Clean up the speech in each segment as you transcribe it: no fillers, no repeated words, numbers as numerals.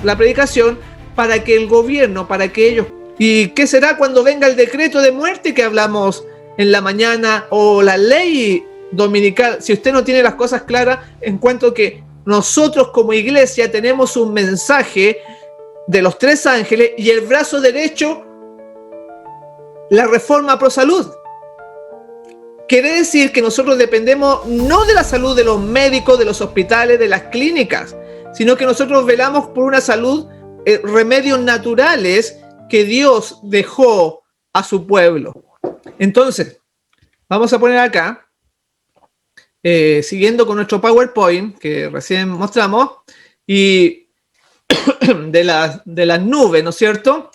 la predicación para que el gobierno, para que ellos... ¿Y qué será cuando venga el decreto de muerte que hablamos en la mañana o la ley dominical? Si usted no tiene las cosas claras, encuentro que nosotros como iglesia tenemos un mensaje de los 3 ángeles y el brazo derecho, la reforma pro salud. Quiere decir que nosotros dependemos no de la salud de los médicos, de los hospitales, de las clínicas, sino que nosotros velamos por una salud, remedios naturales que Dios dejó a su pueblo. Entonces, vamos a poner acá, siguiendo con nuestro PowerPoint que recién mostramos, y de las nubes, ¿no es cierto?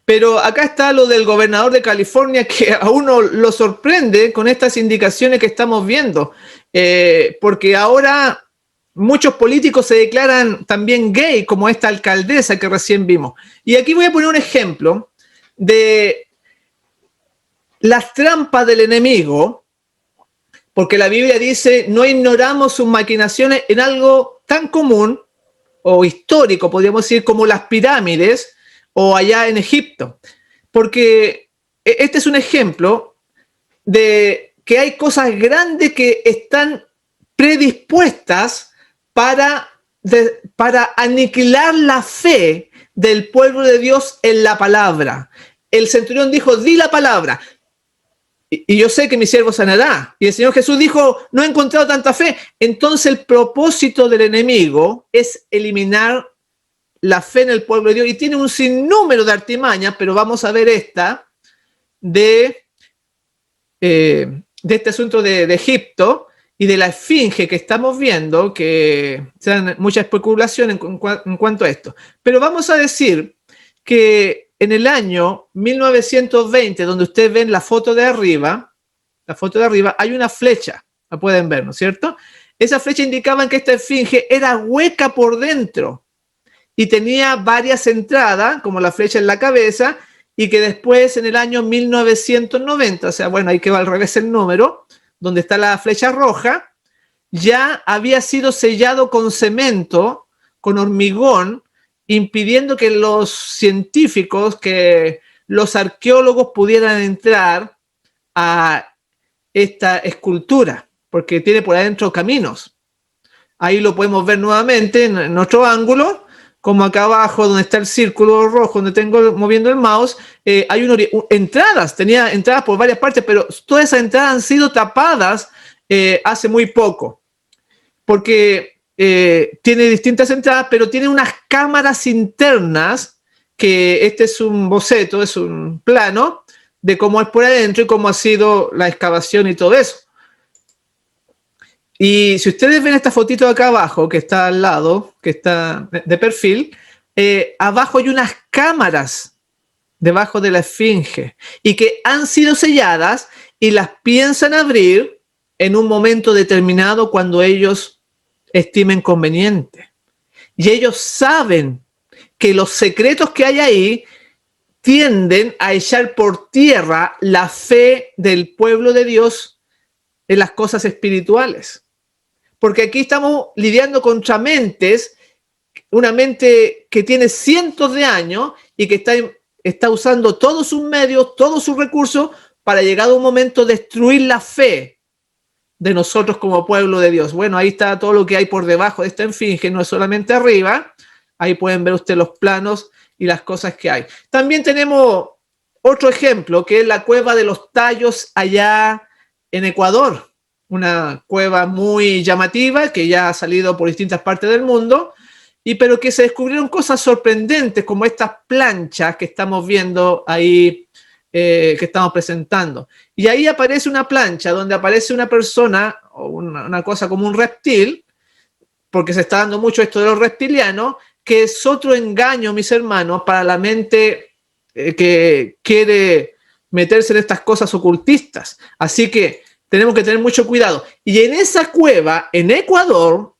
Pero acá está lo del gobernador de California, que a uno lo sorprende con estas indicaciones que estamos viendo, porque ahora muchos políticos se declaran también gay, como esta alcaldesa que recién vimos. Y aquí voy a poner un ejemplo de las trampas del enemigo, porque la Biblia dice, no ignoramos sus maquinaciones en algo tan común o histórico, podríamos decir, como las pirámides o allá en Egipto. Porque este es un ejemplo de que hay cosas grandes que están predispuestas para aniquilar la fe del pueblo de Dios en la palabra. El centurión dijo, di la palabra. Y yo sé que mi siervo sanará. Y el Señor Jesús dijo, no he encontrado tanta fe. Entonces el propósito del enemigo es eliminar la fe en el pueblo de Dios. Y tiene un sinnúmero de artimañas, pero vamos a ver esta de este asunto de Egipto y de la esfinge que estamos viendo, que se dan mucha especulación en cuanto a esto. Pero vamos a decir que en el año 1920, donde ustedes ven la foto de arriba, hay una flecha, la pueden ver, ¿no es cierto? Esa flecha indicaba que esta esfinge era hueca por dentro y tenía varias entradas, como la flecha en la cabeza, y que después en el año 1990, o sea, bueno, ahí que va al revés el número, donde está la flecha roja, ya había sido sellado con cemento, con hormigón, impidiendo que los científicos, que los arqueólogos pudieran entrar a esta escultura, porque tiene por adentro caminos. Ahí lo podemos ver nuevamente en otro ángulo, como acá abajo, donde está el círculo rojo, donde tengo moviendo el mouse, hay entradas, tenía entradas por varias partes, pero todas esas entradas han sido tapadas hace muy poco, porque tiene distintas entradas, pero tiene unas cámaras internas, que este es un boceto, es un plano de cómo es por adentro y cómo ha sido la excavación y todo eso. Y si ustedes ven esta fotito de acá abajo, que está al lado, que está de perfil, abajo hay unas cámaras debajo de la esfinge y que han sido selladas y las piensan abrir en un momento determinado cuando ellos estimen conveniente. Y ellos saben que los secretos que hay ahí tienden a echar por tierra la fe del pueblo de Dios en las cosas espirituales. Porque aquí estamos lidiando contra mentes, una mente que tiene cientos de años y que está usando todos sus medios, todos sus recursos para llegar a un momento destruir la fe de nosotros como pueblo de Dios. Bueno, ahí está todo lo que hay por debajo de esta esfinge, no es solamente arriba. Ahí pueden ver ustedes los planos y las cosas que hay. También tenemos otro ejemplo, que es la cueva de los Tallos allá en Ecuador. Una cueva muy llamativa que ya ha salido por distintas partes del mundo, pero que se descubrieron cosas sorprendentes como estas planchas que estamos viendo ahí, que estamos presentando. Y ahí aparece una plancha donde aparece una persona o una cosa como un reptil, porque se está dando mucho esto de los reptilianos, que es otro engaño, mis hermanos, para la mente que quiere meterse en estas cosas ocultistas. Así que tenemos que tener mucho cuidado. Y en esa cueva, en Ecuador,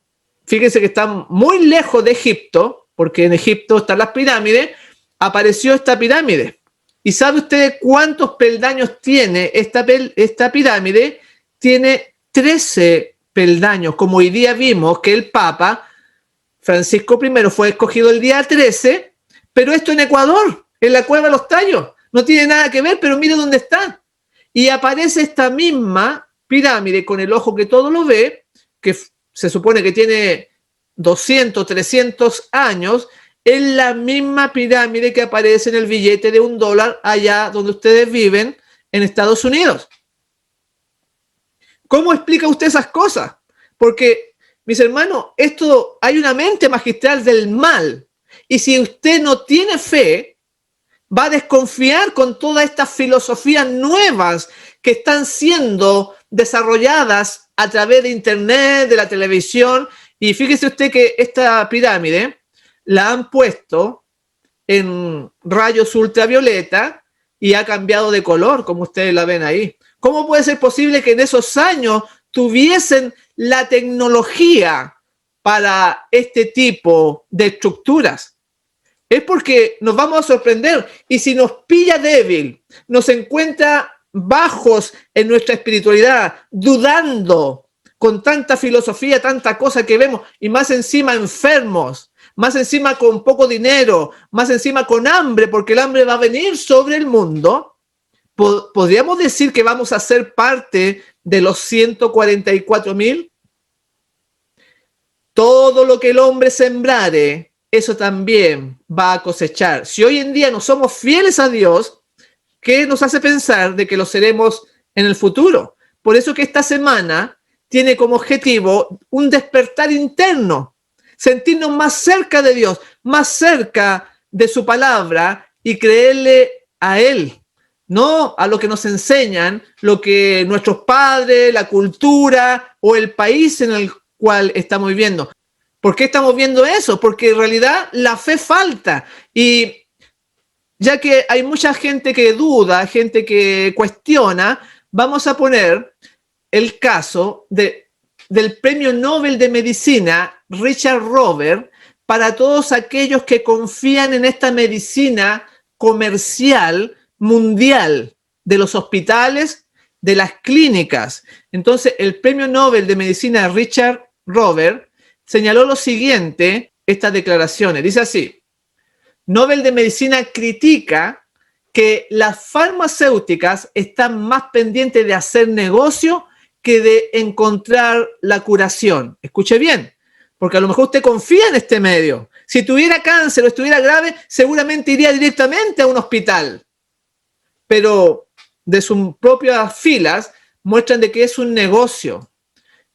fíjense que está muy lejos de Egipto, porque en Egipto están las pirámides, apareció esta pirámide. ¿Y sabe usted cuántos peldaños tiene esta pirámide? Tiene 13 peldaños, como hoy día vimos que el Papa Francisco I fue escogido el día 13, pero esto en Ecuador, en la Cueva de los Tallos. No tiene nada que ver, pero mire dónde está. Y aparece esta misma pirámide con el ojo que todo lo ve, que se supone que tiene 200, 300 años, es la misma pirámide que aparece en el billete de $1 allá donde ustedes viven, en Estados Unidos. ¿Cómo explica usted esas cosas? Porque, mis hermanos, esto hay una mente magistral del mal. Y si usted no tiene fe, va a desconfiar con todas estas filosofías nuevas que están siendo desarrolladas a través de internet, de la televisión. Y fíjese usted que esta pirámide la han puesto en rayos ultravioleta y ha cambiado de color, como ustedes la ven ahí. ¿Cómo puede ser posible que en esos años tuviesen la tecnología para este tipo de estructuras? Es porque nos vamos a sorprender, y si nos pilla débil, nos encuentra bajos en nuestra espiritualidad, dudando con tanta filosofía, tanta cosa que vemos, y más encima enfermos, más encima con poco dinero, más encima con hambre, porque el hambre va a venir sobre el mundo. ¿Podríamos decir que vamos a ser parte de los 144,000? Todo lo que el hombre sembrare, eso también va a cosechar. Si hoy en día no somos fieles a Dios, ¿qué nos hace pensar de que lo seremos en el futuro? Por eso que esta semana tiene como objetivo un despertar interno, sentirnos más cerca de Dios, más cerca de su palabra y creerle a Él, no a lo que nos enseñan, lo que nuestros padres, la cultura o el país en el cual estamos viviendo. ¿Por qué estamos viendo eso? Porque en realidad la fe falta. Y ya que hay mucha gente que duda, gente que cuestiona, vamos a poner el caso del Premio Nobel de Medicina, Richard Rover, para todos aquellos que confían en esta medicina comercial mundial de los hospitales, de las clínicas. Entonces, el Premio Nobel de Medicina Richard Rover señaló lo siguiente, estas declaraciones. Dice así: Nobel de Medicina critica que las farmacéuticas están más pendientes de hacer negocio que de encontrar la curación. Escuche bien, porque a lo mejor usted confía en este medio. Si tuviera cáncer o estuviera grave, seguramente iría directamente a un hospital. Pero de sus propias filas muestran de que es un negocio.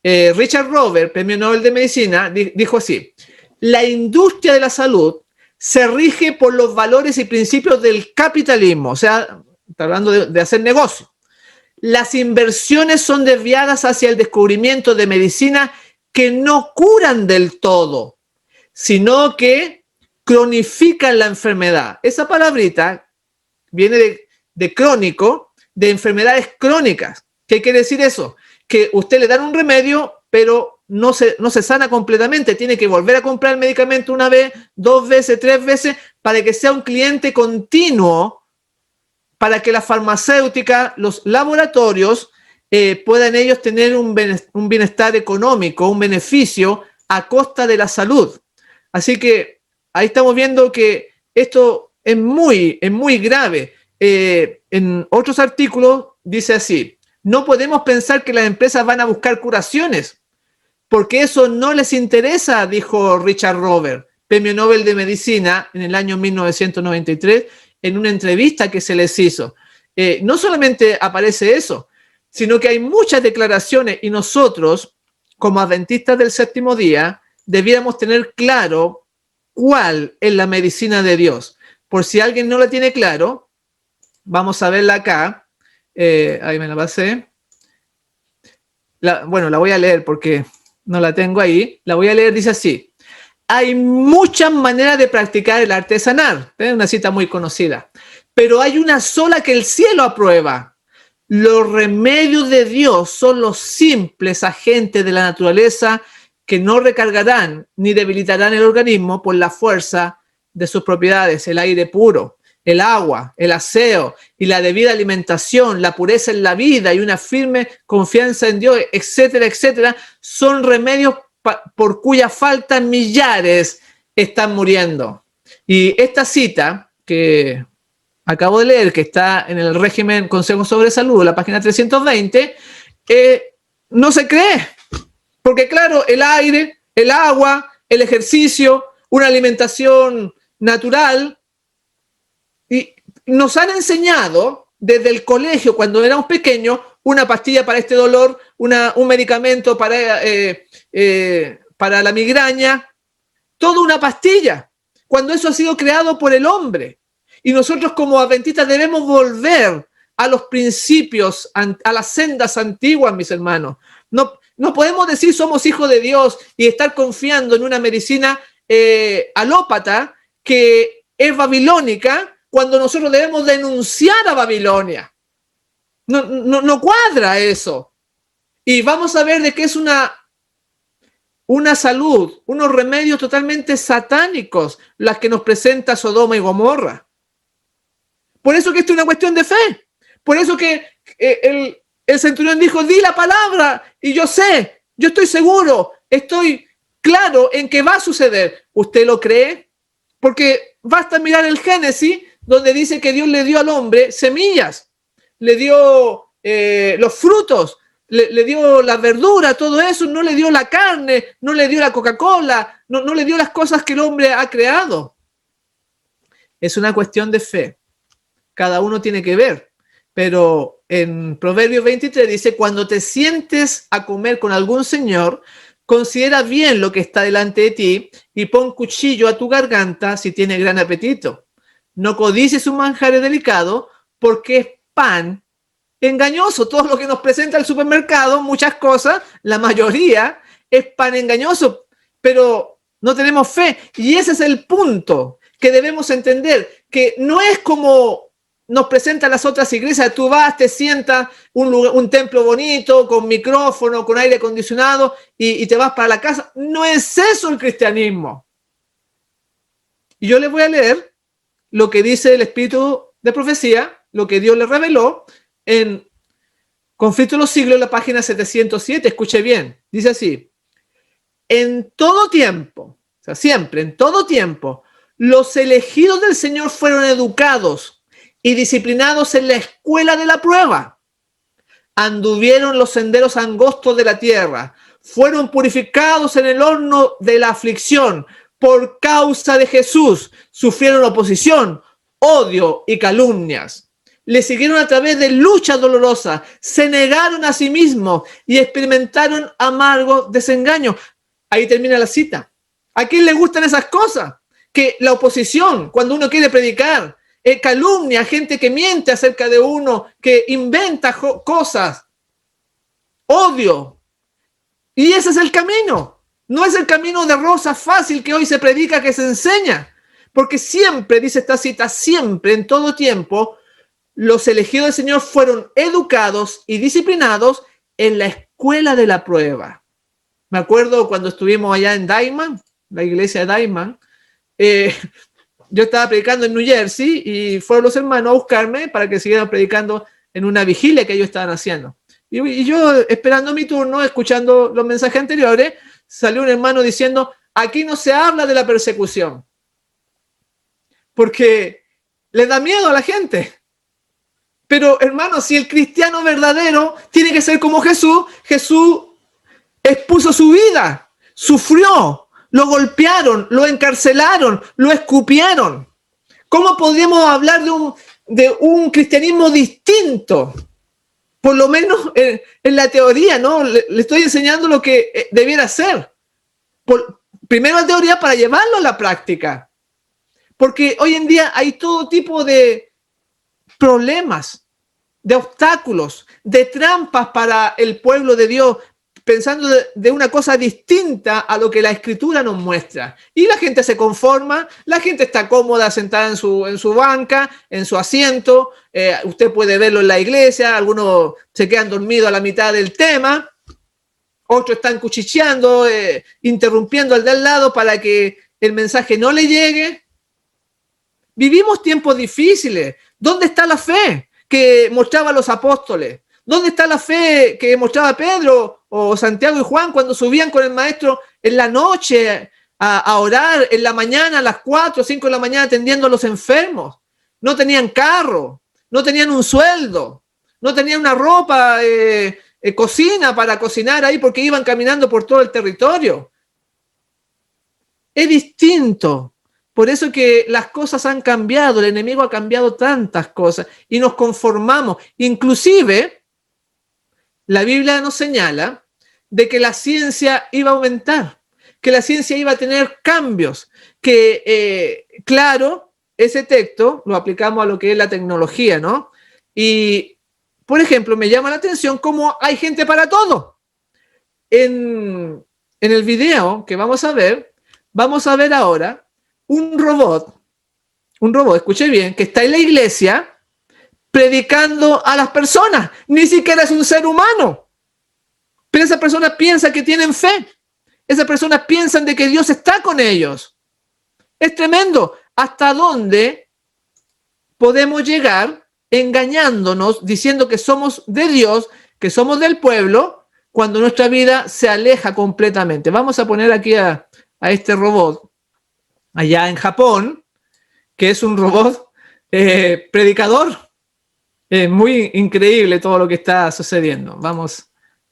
Richard Rover, Premio Nobel de Medicina, dijo así: la industria de la salud se rige por los valores y principios del capitalismo, o sea, está hablando de hacer negocio. Las inversiones son desviadas hacia el descubrimiento de medicinas que no curan del todo, sino que cronifican la enfermedad. Esa palabrita viene de crónico, de enfermedades crónicas. ¿Qué quiere decir eso? Que usted le dan un remedio, pero no se sana completamente. Tiene que volver a comprar el medicamento una vez, 2 veces, 3 veces, para que sea un cliente continuo, para que la farmacéutica, los laboratorios, puedan ellos tener un bienestar económico, un beneficio a costa de la salud. Así que ahí estamos viendo que esto es muy grave. En otros artículos dice así: no podemos pensar que las empresas van a buscar curaciones, porque eso no les interesa, dijo Richard Rover, Premio Nobel de Medicina en el año 1993, en una entrevista que se les hizo. No solamente aparece eso, sino que hay muchas declaraciones, y nosotros, como adventistas del séptimo día, debiéramos tener claro cuál es la medicina de Dios. Por si alguien no la tiene claro, vamos a verla acá. Ahí me la pasé. La voy a leer porque no la tengo ahí. La voy a leer, dice así: hay muchas maneras de practicar el artesanal. Es una cita muy conocida. Pero hay una sola que el cielo aprueba. Los remedios de Dios son los simples agentes de la naturaleza que no recargarán ni debilitarán el organismo por la fuerza de sus propiedades. El aire puro, el agua, el aseo y la debida alimentación, la pureza en la vida y una firme confianza en Dios, etcétera, etcétera, son remedios por cuya falta millares están muriendo. Y esta cita que acabo de leer, que está en el régimen Consejo sobre Salud, la página 320, no se cree. Porque claro, el aire, el agua, el ejercicio, una alimentación natural, y nos han enseñado desde el colegio, cuando éramos pequeños, una pastilla para este dolor, un medicamento para la migraña, toda una pastilla, cuando eso ha sido creado por el hombre. Y nosotros como adventistas debemos volver a los principios, a las sendas antiguas, mis hermanos. No podemos decir somos hijos de Dios y estar confiando en una medicina alópata que es babilónica, cuando nosotros debemos denunciar a Babilonia. No cuadra eso. Y vamos a ver de qué es una salud, unos remedios totalmente satánicos, las que nos presenta Sodoma y Gomorra. Por eso que esto es una cuestión de fe. Por eso que el centurión dijo, di la palabra y yo sé, yo estoy seguro, estoy claro en que va a suceder. ¿Usted lo cree? Porque basta mirar el Génesis, donde dice que Dios le dio al hombre semillas, le dio los frutos, le dio la verdura, todo eso, no le dio la carne, no le dio la Coca-Cola, no le dio las cosas que el hombre ha creado. Es una cuestión de fe. Cada uno tiene que ver. Pero en Proverbios 23 dice, cuando te sientes a comer con algún señor, considera bien lo que está delante de ti y pon cuchillo a tu garganta si tiene gran apetito. No codicies un manjar delicado porque es pan engañoso. Todo lo que nos presenta el supermercado, muchas cosas, la mayoría es pan engañoso, pero no tenemos fe. Y ese es el punto que debemos entender, que no es como nos presentan las otras iglesias. Tú vas, te sientas, un templo bonito, con micrófono, con aire acondicionado, y te vas para la casa. No es eso el cristianismo. Y yo les voy a leer lo que dice el Espíritu de Profecía, lo que Dios le reveló en Conflicto de los Siglos, la página 707. Escuche bien, dice así: en todo tiempo, o sea, siempre, en todo tiempo, los elegidos del Señor fueron educados y disciplinados en la escuela de la prueba. Anduvieron los senderos angostos de la tierra, fueron purificados en el horno de la aflicción. Por causa de Jesús sufrieron oposición, odio y calumnias. Le siguieron a través de luchas dolorosas, se negaron a sí mismos y experimentaron amargos desengaños. Ahí termina la cita. ¿A quién le gustan esas cosas? Que la oposición, cuando uno quiere predicar, calumnia, gente que miente acerca de uno, que inventa cosas, odio. Y ese es el camino. No es el camino de rosa fácil que hoy se predica, que se enseña. Porque siempre, dice esta cita, siempre, en todo tiempo, los elegidos del Señor fueron educados y disciplinados en la escuela de la prueba. Me acuerdo cuando estuvimos allá en Diamond, la iglesia de Diamond, yo estaba predicando en New Jersey y fueron los hermanos a buscarme para que siguieran predicando en una vigilia que ellos estaban haciendo. Y yo, esperando mi turno, escuchando los mensajes anteriores, salió un hermano diciendo, aquí no se habla de la persecución, porque le da miedo a la gente. Pero, hermano, si el cristiano verdadero tiene que ser como Jesús, Jesús expuso su vida, sufrió, lo golpearon, lo encarcelaron, lo escupieron. ¿Cómo podríamos hablar de un cristianismo distinto? Por lo menos en la teoría, ¿no? Le estoy enseñando lo que debiera ser. Primero la teoría para llevarlo a la práctica. Porque hoy en día hay todo tipo de problemas, de obstáculos, de trampas para el pueblo de Dios, pensando de una cosa distinta a lo que la Escritura nos muestra. Y la gente se conforma, la gente está cómoda sentada en su banca, en su asiento. Usted puede verlo en la iglesia, algunos se quedan dormidos a la mitad del tema, otros están cuchicheando, interrumpiendo al de al lado para que el mensaje no le llegue. Vivimos tiempos difíciles. ¿Dónde está la fe que mostraban los apóstoles? ¿Dónde está la fe que mostraba Pedro o Santiago y Juan cuando subían con el maestro en la noche a orar, en la mañana a las 4 o 5 de la mañana atendiendo a los enfermos. No tenían carro, no tenían un sueldo, no tenían una ropa, cocina para cocinar ahí porque iban caminando por todo el territorio. Es distinto. Por eso que las cosas han cambiado, el enemigo ha cambiado tantas cosas y nos conformamos. Inclusive, la Biblia nos señala de que la ciencia iba a aumentar, que la ciencia iba a tener cambios, que, claro, ese texto lo aplicamos a lo que es la tecnología, ¿no? Y, por ejemplo, me llama la atención cómo hay gente para todo. En el video que vamos a ver ahora un robot, escuche bien, que está en la iglesia predicando a las personas. Ni siquiera es un ser humano. Pero esas personas piensan que tienen fe. Esas personas piensan de que Dios está con ellos. Es tremendo. ¿Hasta dónde podemos llegar engañándonos, diciendo que somos de Dios, que somos del pueblo, cuando nuestra vida se aleja completamente? Vamos a poner aquí a este robot allá en Japón, que es un robot predicador. Es muy increíble todo lo que está sucediendo. Vamos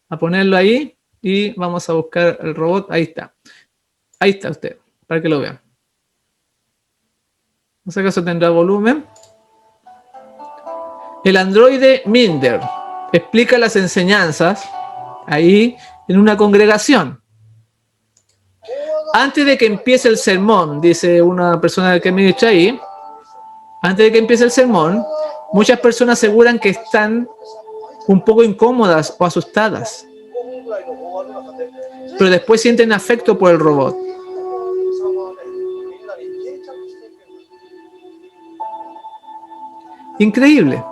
a ponerlo ahí y vamos a buscar el robot. Ahí está. Ahí está usted, para que lo vean. No sé acaso tendrá volumen. El androide Minder explica las enseñanzas ahí en una congregación. Antes de que empiece el sermón, dice una persona que ministra ahí, antes de que empiece el sermón, muchas personas aseguran que están un poco incómodas o asustadas, pero después sienten afecto por el robot. Increíble.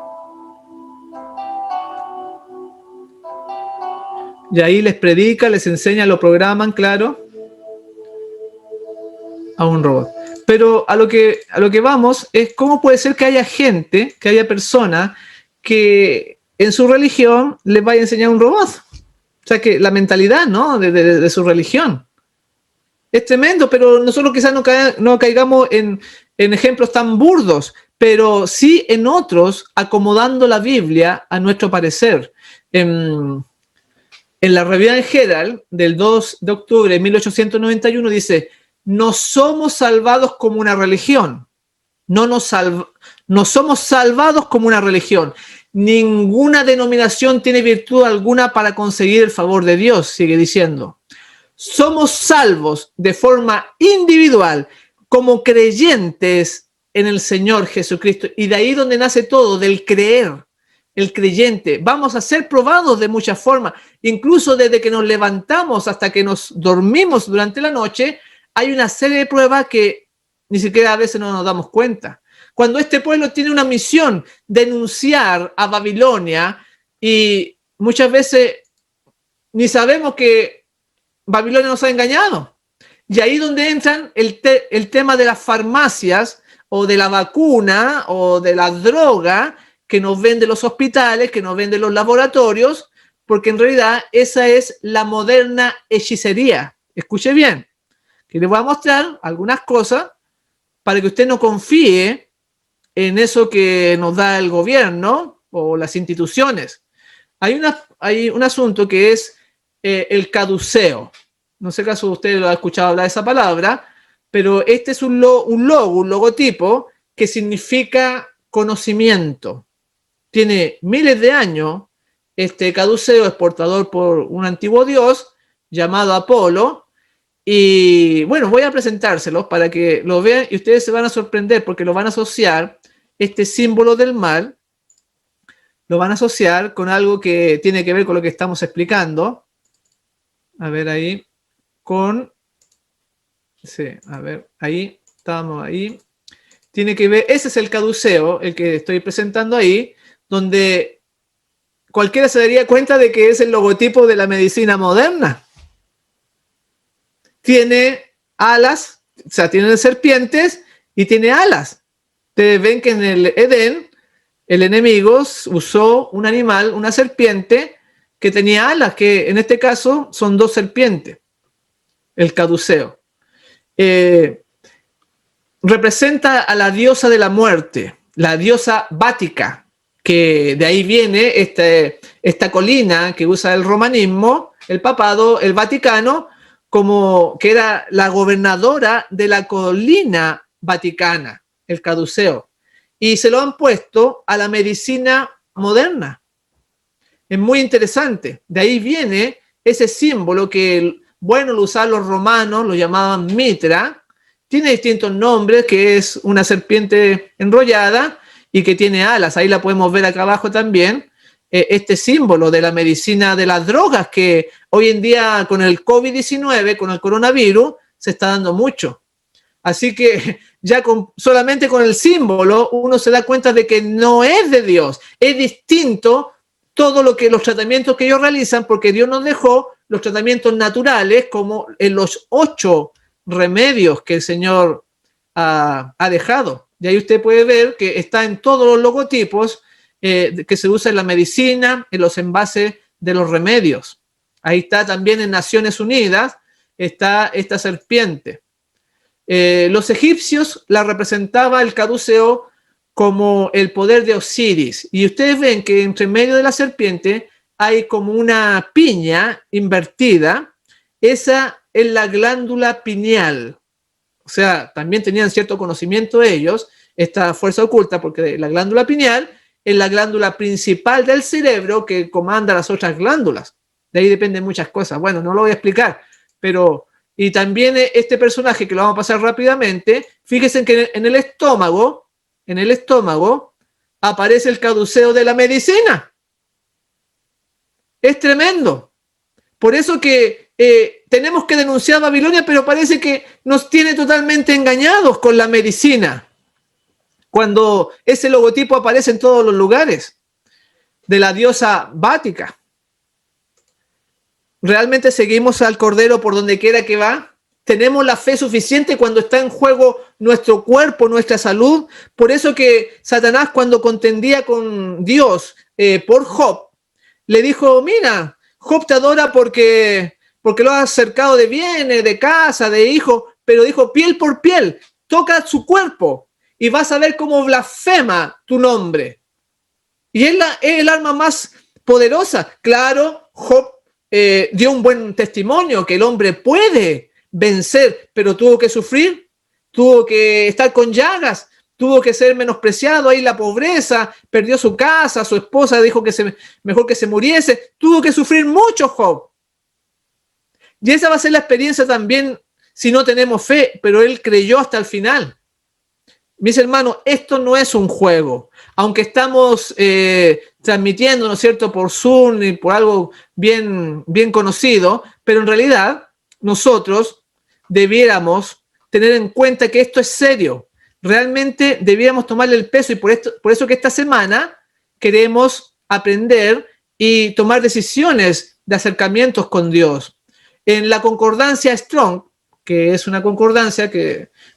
Y ahí les predica, les enseña, lo programan, claro, a un robot. Pero a lo que vamos es cómo puede ser que haya gente, que haya personas que en su religión les vaya a enseñar un robot. O sea, que la mentalidad, ¿no?, de su religión. Es tremendo, pero nosotros quizás no caigamos en ejemplos tan burdos, pero sí en otros, acomodando la Biblia a nuestro parecer. En la Revista Herald del 2 de octubre de 1891 dice: no somos salvados como una religión. No somos salvados como una religión. Ninguna denominación tiene virtud alguna para conseguir el favor de Dios, sigue diciendo. Somos salvos de forma individual, como creyentes en el Señor Jesucristo. Y de ahí donde nace todo, del creer. El creyente. Vamos a ser probados de muchas formas. Incluso desde que nos levantamos hasta que nos dormimos durante la noche, hay una serie de pruebas que ni siquiera a veces no nos damos cuenta. Cuando este pueblo tiene una misión, denunciar a Babilonia, y muchas veces ni sabemos que Babilonia nos ha engañado. Y ahí donde entran el tema de las farmacias o de la vacuna o de la droga que nos venden los hospitales, que nos venden los laboratorios, porque en realidad esa es la moderna hechicería. Escuche bien, que les voy a mostrar algunas cosas para que usted no confíe en eso que nos da el gobierno o las instituciones. Hay un asunto que es el caduceo. No sé si usted lo ha escuchado hablar de esa palabra, pero este es un logotipo que significa conocimiento. Tiene miles de años. Este caduceo es portador por un antiguo dios llamado Apolo. Y bueno, voy a presentárselos para que lo vean y ustedes se van a sorprender porque lo van a asociar, este símbolo del mal, lo van a asociar con algo que tiene que ver con lo que estamos explicando. A ver ahí, sí, a ver, ahí, estamos ahí. Tiene que ver, ese es el caduceo, el que estoy presentando ahí, donde cualquiera se daría cuenta de que es el logotipo de la medicina moderna. Tiene alas, o sea, tiene serpientes y tiene alas. Ustedes ven que en el Edén, el enemigo usó un animal, una serpiente, que tenía alas, que en este caso son dos serpientes. el caduceo. Representa a la diosa de la muerte, la diosa Bática, que de ahí viene esta colina que usa el romanismo, el papado, el Vaticano, como que era la gobernadora de la colina vaticana, el caduceo. Y se lo han puesto a la medicina moderna. Es muy interesante. De ahí viene ese símbolo que, bueno, lo usaban los romanos, lo llamaban mitra. Tiene distintos nombres, que es una serpiente enrollada y que tiene alas. Ahí la podemos ver acá abajo también. Este símbolo de la medicina de las drogas que hoy en día con el COVID-19, con el coronavirus, se está dando mucho. Así que ya solamente con el símbolo uno se da cuenta de que no es de Dios. Es distinto todo lo que los tratamientos que ellos realizan, porque Dios nos dejó los tratamientos naturales como en los 8 remedios que el Señor ha dejado. Y ahí usted puede ver que está en todos los logotipos que se usa en la medicina, en los envases de los remedios. Ahí está también en Naciones Unidas, está esta serpiente. Los egipcios la representaba el caduceo como el poder de Osiris. Y ustedes ven que entre medio de la serpiente hay como una piña invertida. Esa es la glándula pineal. O sea, también tenían cierto conocimiento ellos, esta fuerza oculta, porque la glándula pineal es la glándula principal del cerebro que comanda las otras glándulas. De ahí dependen muchas cosas. Bueno, no lo voy a explicar, pero... Y también este personaje, que lo vamos a pasar rápidamente, fíjense que en el estómago aparece el caduceo de la medicina. Es tremendo. Por eso que tenemos que denunciar a Babilonia, pero parece que nos tiene totalmente engañados con la medicina. Cuando ese logotipo aparece en todos los lugares de la diosa Bática. ¿Realmente seguimos al Cordero por donde quiera que va? ¿Tenemos la fe suficiente cuando está en juego nuestro cuerpo, nuestra salud? Por eso que Satanás, cuando contendía con Dios por Job, le dijo, mira, Job te adora porque lo has cercado de bienes, de casa, de hijos, pero dijo piel por piel, toca su cuerpo y vas a ver cómo blasfema tu nombre. Y es el arma más poderosa. Claro, Job dio un buen testimonio que el hombre puede vencer, pero tuvo que sufrir, tuvo que estar con llagas, tuvo que ser menospreciado, ahí la pobreza, perdió su casa, su esposa dijo que mejor que se muriese, tuvo que sufrir mucho Job. Y esa va a ser la experiencia también si no tenemos fe, pero él creyó hasta el final. Mis hermanos, esto no es un juego. Aunque estamos transmitiendo, ¿no es cierto?, por Zoom y por algo bien conocido, pero en realidad nosotros debiéramos tener en cuenta que esto es serio. Realmente debiéramos tomarle el peso y por eso que esta semana queremos aprender y tomar decisiones de acercamientos con Dios. En la concordancia Strong, que es una concordancia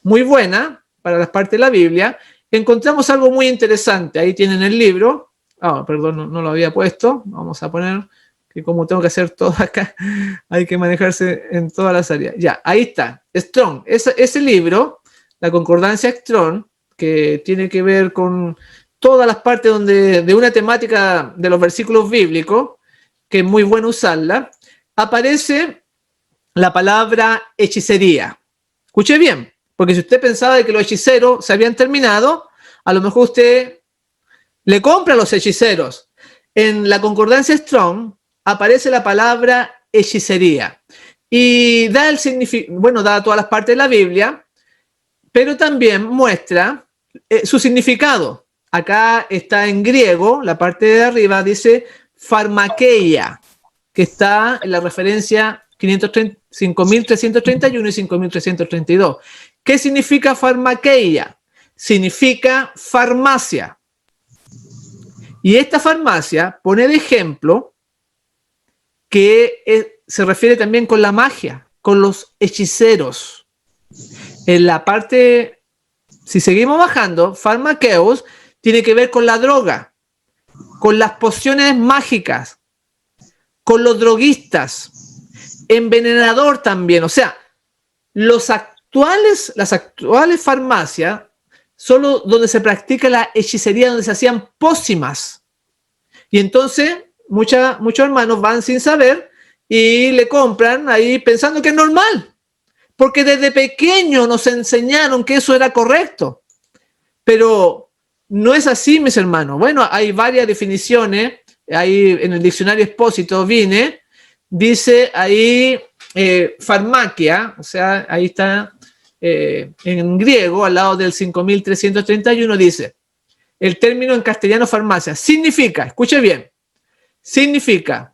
muy buena para las partes de la Biblia, encontramos algo muy interesante. Ahí tienen el libro. Perdón, no lo había puesto. Vamos a poner que como tengo que hacer todo acá, hay que manejarse en todas las áreas. Ya, ahí está. Strong. Ese libro, la concordancia Strong, que tiene que ver con todas las partes de una temática de los versículos bíblicos, que es muy bueno usarla, aparece la palabra hechicería. Escuche bien. Porque si usted pensaba de que los hechiceros se habían terminado, a lo mejor usted le compra a los hechiceros. En la concordancia Strong aparece la palabra hechicería. Y da el significado, da todas las partes de la Biblia, pero también muestra su significado. Acá está en griego, la parte de arriba dice pharmakeia, que está en la referencia 5.331 y 5.332. ¿Qué significa farmakeia? Significa farmacia. Y esta farmacia pone de ejemplo que se refiere también con la magia, con los hechiceros. En la parte, si seguimos bajando, farmakeos tiene que ver con la droga, con las pociones mágicas, con los droguistas, envenenador también. O sea, las actuales farmacias, solo donde se practica la hechicería, donde se hacían pócimas. Y entonces muchos hermanos van sin saber y le compran ahí pensando que es normal, porque desde pequeño nos enseñaron que eso era correcto. Pero no es así, mis hermanos. Bueno, hay varias definiciones. Ahí en el diccionario Expósito dice ahí farmacia, o sea, ahí está en griego, al lado del 5331, dice, el término en castellano farmacia significa, escuche bien, significa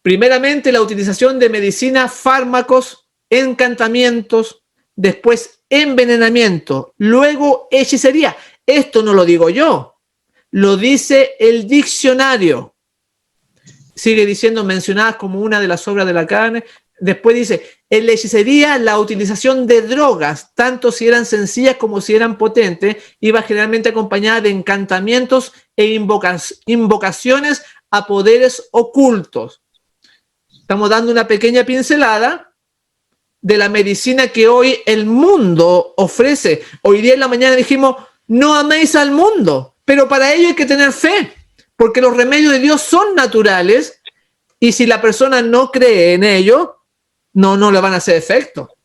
primeramente la utilización de medicina, fármacos, encantamientos, después envenenamiento, luego hechicería. Esto no lo digo yo, lo dice el diccionario. Sigue diciendo mencionadas como una de las obras de la carne. Después dice, en la hechicería la utilización de drogas, tanto si eran sencillas como si eran potentes, iba generalmente acompañada de encantamientos e invocaciones a poderes ocultos. Estamos dando una pequeña pincelada de la medicina que hoy el mundo ofrece. Hoy día en la mañana dijimos, no améis al mundo, pero para ello hay que tener fe, porque los remedios de Dios son naturales y si la persona no cree en ello, no le van a hacer efecto.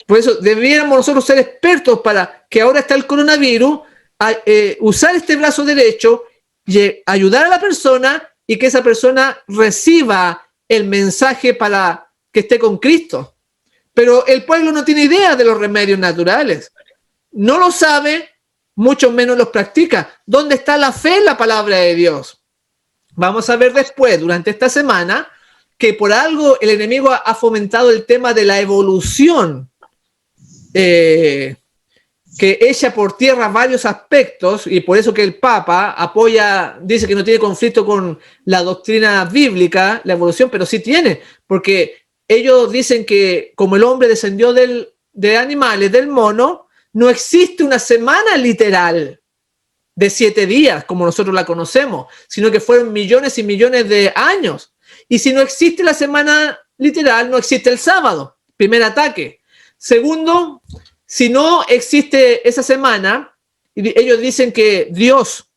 Por eso debiéramos nosotros ser expertos para que ahora está el coronavirus, usar este brazo derecho y ayudar a la persona y que esa persona reciba el mensaje para que esté con Cristo. Pero el pueblo no tiene idea de los remedios naturales. No lo sabe, mucho menos los practica. ¿Dónde está la fe en la palabra de Dios? Vamos a ver después, durante esta semana, que por algo el enemigo ha fomentado el tema de la evolución, que echa por tierra varios aspectos, y por eso que el Papa dice que no tiene conflicto con la doctrina bíblica, la evolución, pero sí tiene, porque ellos dicen que como el hombre descendió de animales, del mono, no existe una semana literal de 7 días, como nosotros la conocemos, sino que fueron millones y millones de años. Y si no existe la semana literal, no existe el sábado. Primer ataque. Segundo, si no existe esa semana, ellos dicen que Dios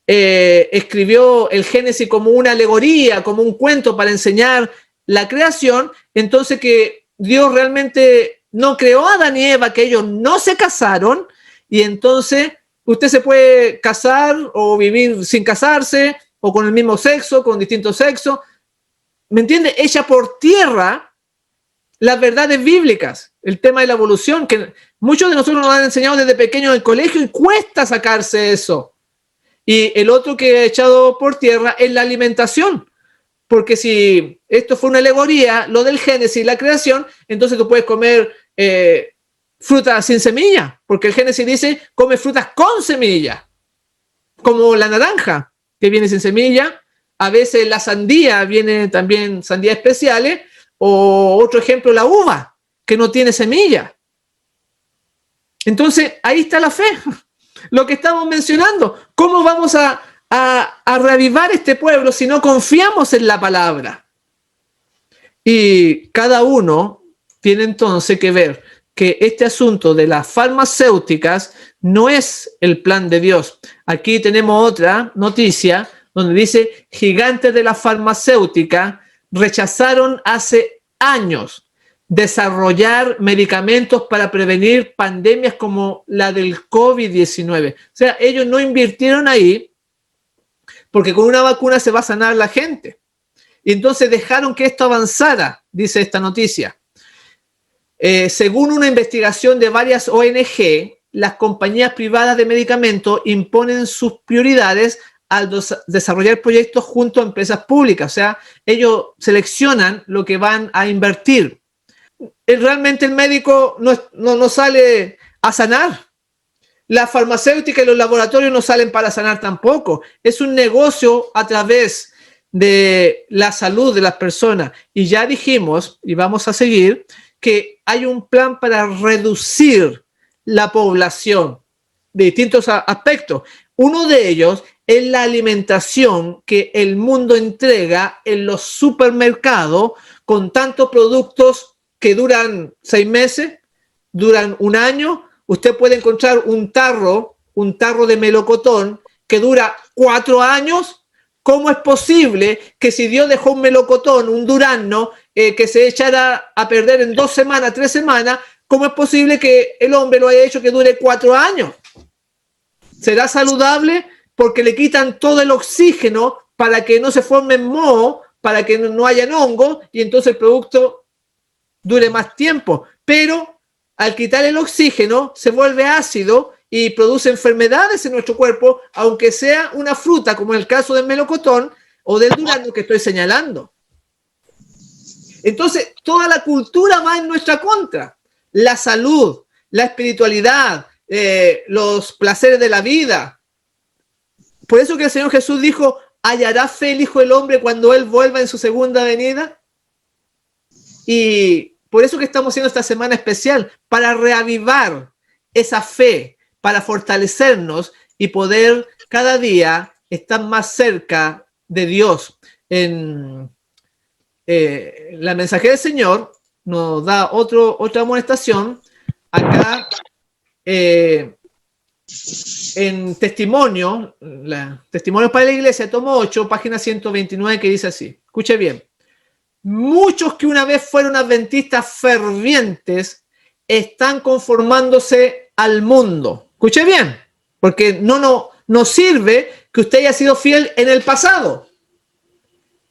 escribió el Génesis como una alegoría, como un cuento para enseñar la creación, entonces que Dios realmente no creó a Adán y Eva, que ellos no se casaron, y entonces usted se puede casar o vivir sin casarse, o con el mismo sexo, con distintos sexos, ¿me entiende? Echa por tierra las verdades bíblicas, el tema de la evolución, que muchos de nosotros nos han enseñado desde pequeños en el colegio y cuesta sacarse eso. Y el otro que ha echado por tierra es la alimentación, porque si esto fue una alegoría, lo del Génesis, la creación, entonces tú puedes comer frutas sin semilla, porque el Génesis dice, come frutas con semilla, como la naranja, que viene sin semilla. A veces la sandía, viene también sandías especiales, o otro ejemplo, la uva, que no tiene semilla. Entonces, ahí está la fe, lo que estamos mencionando. ¿Cómo vamos a reavivar este pueblo si no confiamos en la palabra? Y cada uno tiene entonces que ver que este asunto de las farmacéuticas no es el plan de Dios. Aquí tenemos otra noticia donde dice, gigantes de la farmacéutica rechazaron hace años desarrollar medicamentos para prevenir pandemias como la del COVID-19. O sea, ellos no invirtieron ahí porque con una vacuna se va a sanar la gente. Y entonces dejaron que esto avanzara, dice esta noticia. Según una investigación de varias ONG, las compañías privadas de medicamentos imponen sus prioridades al desarrollar proyectos junto a empresas públicas. O sea, ellos seleccionan lo que van a invertir. Realmente el médico no sale a sanar. La farmacéutica y los laboratorios no salen para sanar tampoco. Es un negocio a través de la salud de las personas. Y ya dijimos, y vamos a seguir, que hay un plan para reducir la población de distintos aspectos. Uno de ellos es la alimentación que el mundo entrega en los supermercados con tantos productos que duran 6 meses, duran un año. Usted puede encontrar un tarro de melocotón que dura 4 años. ¿Cómo es posible que si Dios dejó un melocotón, un durazno, que se echara a perder en 2 semanas, 3 semanas, cómo es posible que el hombre lo haya hecho que dure 4 años? ¿Será saludable? Porque le quitan todo el oxígeno para que no se formen mohos, para que no hayan hongos, y entonces el producto dure más tiempo. Pero al quitar el oxígeno se vuelve ácido y produce enfermedades en nuestro cuerpo, aunque sea una fruta, como en el caso del melocotón o del durazno que estoy señalando. Entonces, toda la cultura va en nuestra contra. La salud, la espiritualidad, los placeres de la vida. Por eso que el Señor Jesús dijo, ¿hallará fe el Hijo del Hombre cuando Él vuelva en su segunda venida? Y por eso que estamos haciendo esta semana especial, para reavivar esa fe, para fortalecernos y poder cada día estar más cerca de Dios. La Mensajera del Señor nos da otra amonestación acá en Testimonios para la Iglesia, tomo 8, página 129, que dice así. Escuche bien. Muchos que una vez fueron adventistas fervientes están conformándose al mundo. Escuche bien, porque no sirve que usted haya sido fiel en el pasado.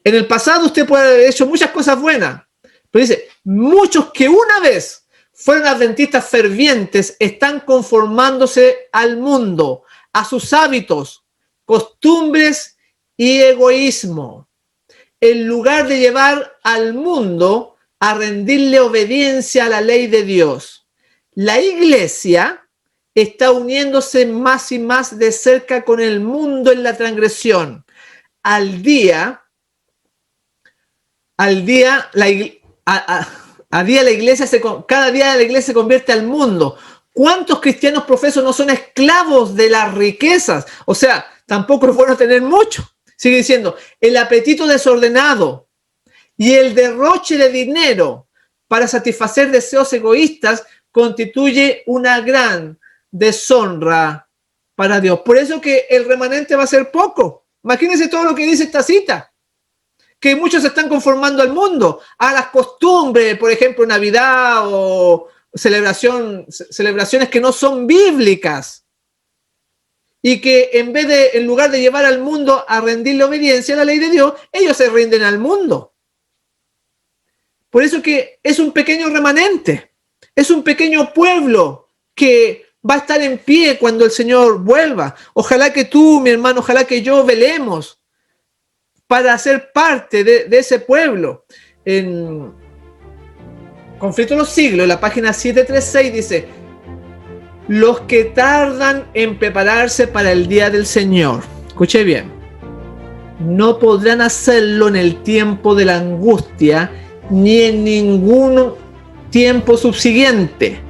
En el pasado usted puede haber hecho muchas cosas buenas, pero dice, muchos que una vez fueron adventistas fervientes están conformándose al mundo, a sus hábitos, costumbres y egoísmo, en lugar de llevar al mundo a rendirle obediencia a la ley de Dios. La Iglesia está uniéndose más y más de cerca con el mundo en la transgresión. Cada día la Iglesia se convierte al mundo. ¿Cuántos cristianos profesos no son esclavos de las riquezas? O sea, tampoco es bueno tener mucho. Sigue diciendo, el apetito desordenado y el derroche de dinero para satisfacer deseos egoístas constituye una gran deshonra para Dios. Por eso que el remanente va a ser poco. Imagínense todo lo que dice esta cita. Que muchos se están conformando al mundo, a las costumbres, por ejemplo, Navidad o celebraciones que no son bíblicas. Y que en lugar de llevar al mundo a rendirle obediencia a la ley de Dios, ellos se rinden al mundo. Por eso que es un pequeño remanente, es un pequeño pueblo que va a estar en pie cuando el Señor vuelva. Ojalá que tú, mi hermano, ojalá que yo velemos para ser parte de ese pueblo. En Conflicto de los Siglos, la página 736 dice, los que tardan en prepararse para el día del Señor, escuche bien, no podrán hacerlo en el tiempo de la angustia ni en ningún tiempo subsiguiente.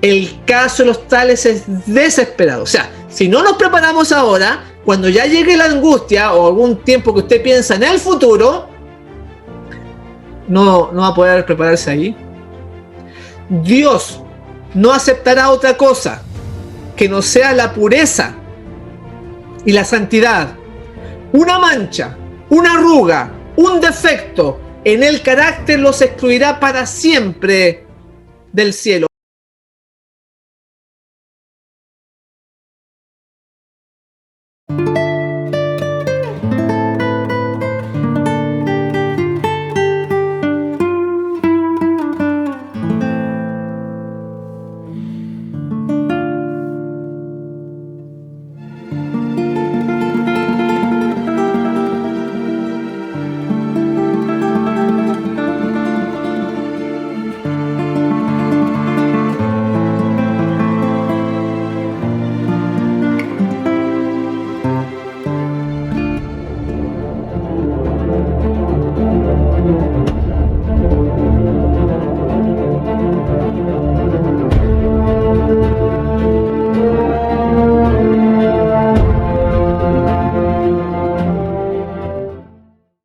El caso de los tales es desesperado. O sea, si no nos preparamos ahora, cuando ya llegue la angustia o algún tiempo que usted piensa en el futuro, no va a poder prepararse ahí. Dios no aceptará otra cosa que no sea la pureza y la santidad. Una mancha, una arruga, un defecto en el carácter los excluirá para siempre del cielo.